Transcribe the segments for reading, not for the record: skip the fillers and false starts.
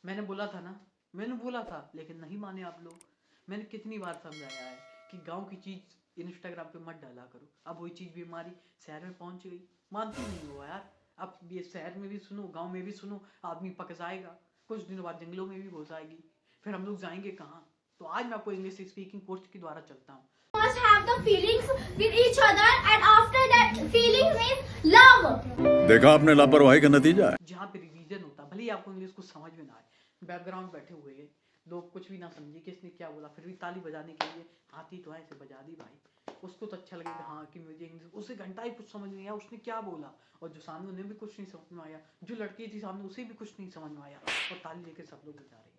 मैंने बोला था ना, मैंने बोला था, लेकिन नहीं माने आप लोग। मैंने कितनी बार समझाया है कि गांव की चीज इंस्टाग्राम पे मत डाला करो। अब वही चीज भी हमारी शहर में पहुंच गई, मानती नहीं हो यार। अब ये शहर में भी सुनो, गांव में भी सुनो, आदमी पक जाएगा। कुछ दिनों बाद जंगलों में भी घुस आएगी, फिर हम लोग जाएंगे कहाँ? तो आज मैं आपको इंग्लिश स्पीकिंग कोर्स के द्वारा चलता हूँ। Must have the feelings with each other, and after that feelings means love. देखा आपने लापरवाही का नतीजा है। जहाँ पे रिवीजन होता, भले ही आपको इंग्लिश कुछ समझ में ना आए, बैकग्राउंड बैठे हुए हैं लोग, कुछ भी ना समझे किसने क्या बोला, फिर भी ताली बजाने के लिए हाथी तो ऐसे बजा दी भाई। उसको तो अच्छा लगेगा हाँ कि मुझे इंग्लिश, उसे घंटा ही कुछ समझ नहीं आया उसने क्या बोला, और जो सामने उन्हें भी कुछ नहीं समझ में आया, जो लड़की थी सामने उसे भी कुछ नहीं समझ में आया, और ताली लेकर सब लोग बजा रहे हैं।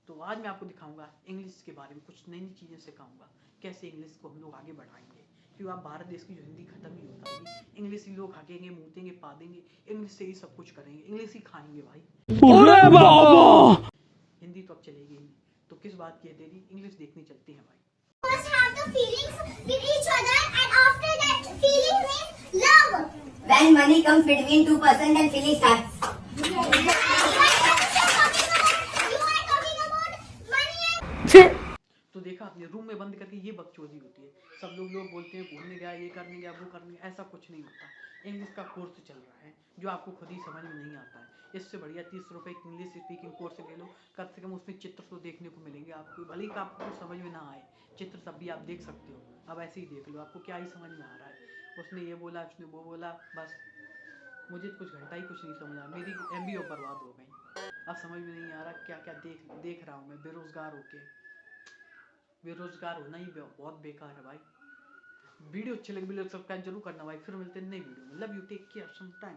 तो आज मैं आपको दिखाऊंगा इंग्लिश के बारे में, कुछ नई नई चीज़ें सिखाऊंगा, कैसे इंग्लिश को हम लोग आगे बढ़ाएंगे। क्योंकि आप भारत देश की जो हिंदी खत्म ही होता है, इंग्लिश ही लोग हकेंगे, मूतेंगे, पादेंगे, इंग्लिश से ही सब कुछ करेंगे, इंग्लिश ही खाएंगे भाई। हिंदी तो अब चलेगी ही नहीं, तो किस बात की है देरी, इंग्लिश देखनी चलती है भाई। Must have the feelings with each other, and after that feelings means love. When money comes between two person, then feeling starts. You are talking about money and तो देखा आपने, रूम में बंद करके ये बकचोदी होती है। सब लोग बोलते हैं घूमने गया, ये करने गया, वो करने गया, ऐसा कुछ नहीं होता। इंग्लिश का कोर्स चल रहा है जो आपको खुद ही समझ में नहीं आता है। इससे बढ़िया 30 रुपए इंग्लिश स्पीकिंग कोर्स ले लो, कम से कम उसमें चित्र तो देखने को मिलेंगे आपको, भले ही आपको कुछ समझ में ना आए, चित्र तब भी आप देख सकते हो। अब ऐसे ही देख लो, आपको क्या ही समझ में आ रहा है। उसने ये बोला, उसने वो बोला, बस मुझे कुछ घंटा ही कुछ नहीं समझ आया, मेरी MBA बर्बाद हो गई। अब समझ में नहीं आ रहा क्या क्या देख रहा हूँ मैं, बेरोजगार होके। बेरोजगार होना ही बहुत बेकार है भाई। वीडियो अच्छी लगी, सब्सक्राइब जरूर करना भाई। फिर मिलते हैं नई वीडियो में। Love you, take care, some time.